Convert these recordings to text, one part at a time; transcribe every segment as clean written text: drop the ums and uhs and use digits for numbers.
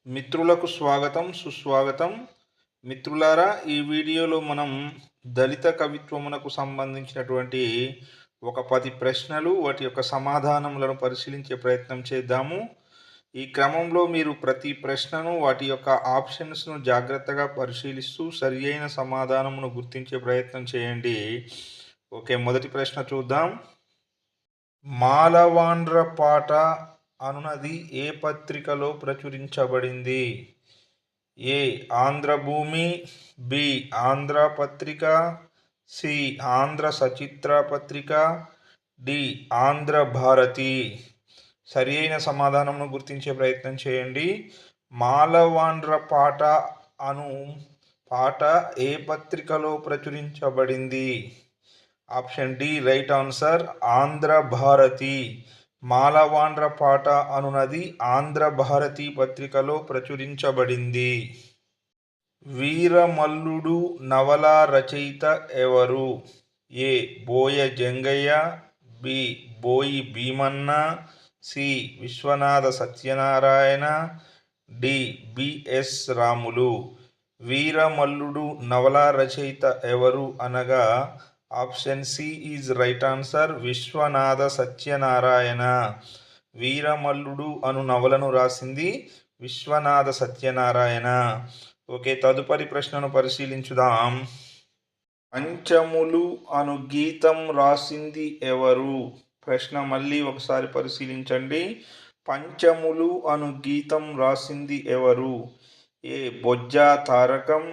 మిత్రులకు స్వాగతం సుస్వాగతం. మిత్రులారా, ఈ వీడియోలో మనం దళిత కవిత్వమునకు సంబంధించినటువంటి ఒక 10 ప్రశ్నలు వాటి యొక్క సమాధానములను పరిశీలించే ప్రయత్నం చేద్దాము. ఈ క్రమంలో మీరు ప్రతి ప్రశ్నను వాటి యొక్క ఆప్షన్స్ను జాగ్రత్తగా పరిశీలిస్తూ సరి అయిన సమాధానమును గుర్తించే ప్రయత్నం చేయండి. ఓకే, మొదటి ప్రశ్న చూద్దాం. మాలవాండ్ర పాట అనునది ఏ పత్రికలో ప్రచురించబడింది? ఏ ఆంధ్రభూమి, బి ఆంధ్రపత్రిక, సి ఆంధ్ర సచిత్ర పత్రిక, డి ఆంధ్రభారతి. సరి అయిన సమాధానంను గుర్తించే ప్రయత్నం చేయండి. మాలవాండ్ర పాట అను పాట ఏ పత్రికలో ప్రచురించబడింది? Option D right answer, Andhrabharati. మాలవాండ్ర పాట అనునది ఆంధ్రభారతి పత్రికలో ప్రచురించబడింది. వీరమల్లుడు నవల రచయిత ఎవరు? ఏ బోయ Jangaiah, B Boyi Bheemanna, C Viswanatha Satyanarayana, D BS Ramulu. Veeramalludu నవల రచయిత ఎవరు అనగా option C is right answer, Viswanatha Satyanarayana. Veeramalludu అను నవలను రాసింది విశ్వనాథ సత్యనారాయణ. ఓకే, తదుపరి ప్రశ్నను పరిశీలించుదాం. పంచములు అను గీతం రాసింది ఎవరు? ప్రశ్న మళ్ళీ ఒకసారి పరిశీలించండి. పంచములు అను గీతం రాసింది ఎవరు? ఏ Bojja Tarakam,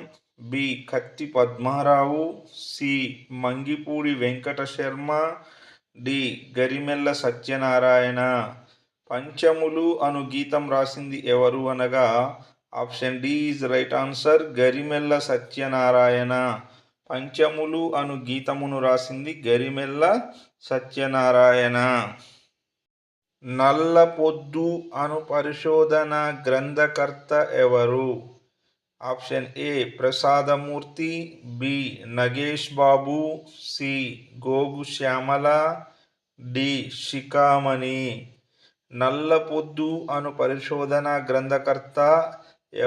B Katti Padmarao, C Mangipudi Venkata Sarma, D Garimella Satyanarayana. Panchamulu అను గీతం రాసింది ఎవరు అనగా option D is right answer, Garimella Satyanarayana. Panchamulu అను గీతమును రాసింది గరిమెల్ల సత్యనారాయణ. నల్లపొద్దు అను పరిశోధన గ్రంథకర్త ఎవరు? Option A Prasadamurthy, B Nagesh Babu, C Gogu Shyamala, D శిఖామణి. నల్లపొద్దు అను పరిశోధన గ్రంథకర్త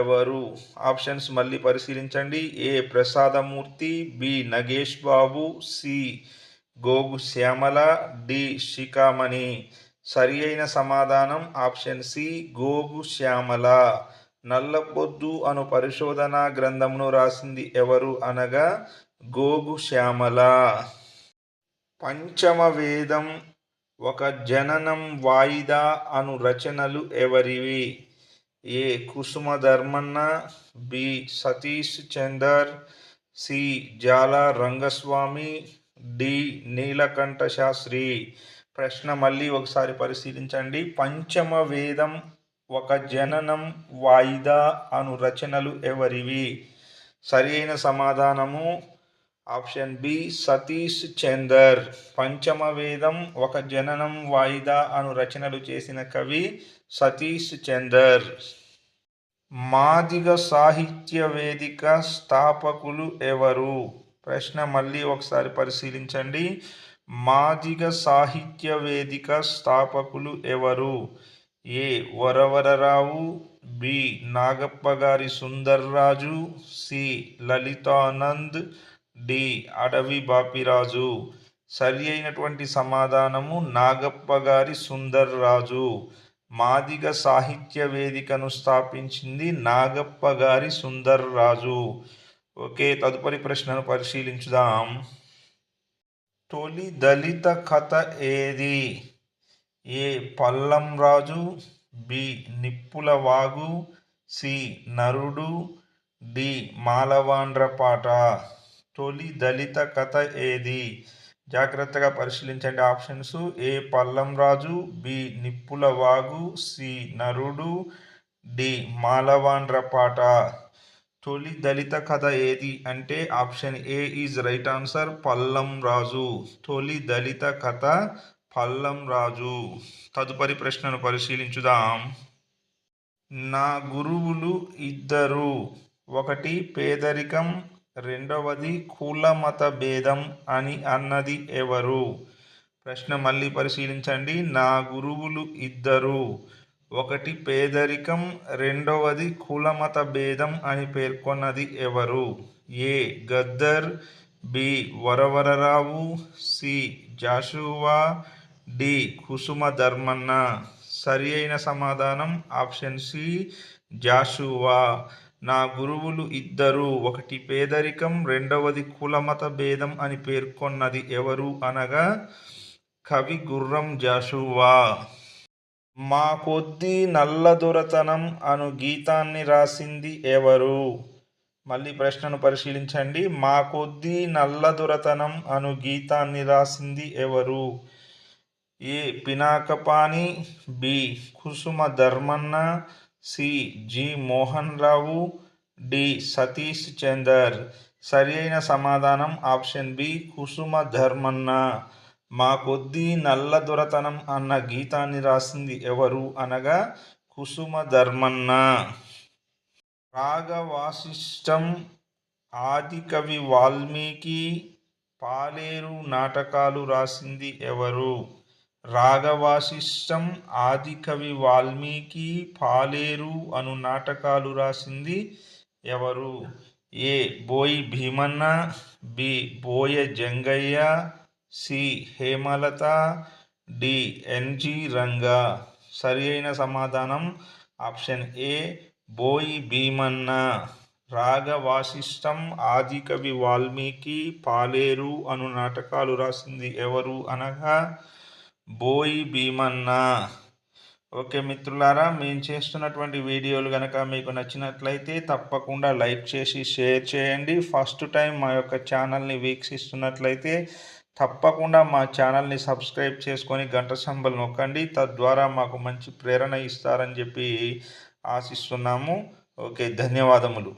ఎవరు? ఆప్షన్స్ మళ్ళీ పరిశీలించండి. ఏ Prasadamurthy, B Nagesh Babu, C Gogu Shyamala, D శిఖామణి. సరి అయిన సమాధానం ఆప్షన్ సి గోగు శ్యామల. నల్లపొద్దు అను పరిశోధనా గ్రంథమును రాసింది ఎవరు అనగా గోగు శ్యామల. పంచమ వేదం, ఒక జననం వాయిదా అను రచనలు ఎవరివి? A Kusumadharmanna, B Satish Chandar, C Jala Rangaswamy, D Neelakantha Sastry. ప్రశ్న మళ్ళీ ఒకసారి పరిశీలించండి. పంచమ వేదం, ఒక జననం వాయిదా అను రచనలు ఎవరివి? సరి అయిన సమాధానము ఆప్షన్ బి సతీష్ చందర్. పంచమ వేదం, ఒక జననం వాయిదా అను రచనలు చేసిన కవి సతీష్ చందర్. మాదిగ సాహిత్య వేదిక స్థాపకులు ఎవరు? ప్రశ్న మళ్ళీ ఒకసారి పరిశీలించండి. మాదిగ సాహిత్య వేదిక స్థాపకులు ఎవరు? A Varavararao, B Nagappagari Sundarraju, C Lalitanand, D Adavi Bapiraju. సరి అయినటువంటి సమాధానము నాగప్పగారి సుందర్రాజు. మాదిగ సాహిత్య వేదికను స్థాపించింది నాగప్పగారి సుందర్రాజు. ఓకే, తదుపరి ప్రశ్నను పరిశీలించుదాం. తొలి దళిత కథ ఏది? ఏ పల్లం రాజు, బి నిప్పుల వాగు, సి నరుడు, డి మాలవాండ్ర పాట. తొలి దళిత కథ ఏది? జాగ్రత్తగా పరిశీలించండి ఆప్షన్స్. ఏ పల్లం రాజు, బి నిప్పుల వాగు, సి నరుడు, డి మాలవాండ్ర పాట. తొలి దళిత కథ ఏది అంటే option A is right answer, Pallam Raju. తొలి దళిత కథ పల్లం రాజు. తదుపరి ప్రశ్నను పరిశీలించుదాం. నా గురువులు ఇద్దరు, ఒకటి పేదరికం, రెండవది కుల మత భేదం అని అన్నది ఎవరు? ప్రశ్న మళ్ళీ పరిశీలించండి. నా గురువులు ఇద్దరు, ఒకటి పేదరికం, రెండవది కులమత భేదం అని పేర్కొన్నది ఎవరు? A Gaddar, B Varavararao, C Jashuva, D Kusuma Dharmanna. సరి అయిన సమాధానం ఆప్షన్ సి జాషువా. నా గురువులు ఇద్దరు, ఒకటి పేదరికం, రెండవది కులమత భేదం అని పేర్కొన్నది ఎవరు అనగా కవి గుర్రం జాషువా. మా కొద్దీ నల్లదొరతనం అను గీతాన్ని రాసింది ఎవరు? మళ్ళీ ప్రశ్నను పరిశీలించండి. మా కొద్దీ నల్లదొరతనం అను గీతాన్ని రాసింది ఎవరు? ఏ పినాకపాణి, బి కుసుమ Dharmanna, C G Mohan Rao, D Satish Chander. సరి అయిన సమాధానం ఆప్షన్ బి కుసుమ ధర్మన్న. మా కొద్దీ నల్లదొరతనం అన్న గీతాన్ని రాసింది ఎవరు అనగా కుసుమ ధర్మన్న. రాగవాసిష్టం, ఆదికవి వాల్మీకి, పాలేరు నాటకాలు రాసింది ఎవరు? రాగవాసిష్టం, ఆదికవి వాల్మీకి, పాలేరు అను నాటకాలు రాసింది ఎవరు? A Boyi Bheemanna, B Boya Jangaiah, C Hemalatha, D NG Ranga. సరి అయిన సమాధానం ఆప్షన్ ఏ బోయి భీమన్న. రాగవాసిష్టం, ఆదికవి వాల్మీకి, పాలేరు అను నాటకాలు రాసింది ఎవరు అనగా బోయి భీమన్న. ఓకే మిత్రులారా, మేము చేస్తున్నటువంటి వీడియోలు కనుక మీకు నచ్చినట్లయితే తప్పకుండా లైక్ చేసి షేర్ చేయండి. ఫస్ట్ టైం మా యొక్క ఛానల్ని వీక్షిస్తున్నట్లయితే తప్పకుండా మా ఛానల్ని సబ్స్క్రైబ్ చేసుకొని గంట సింబల్ నొక్కండి. తద్వారా మాకు మంచి ప్రేరణ ఇస్తారని చెప్పి ఆశిస్తున్నాము. ఓకే, ధన్యవాదములు.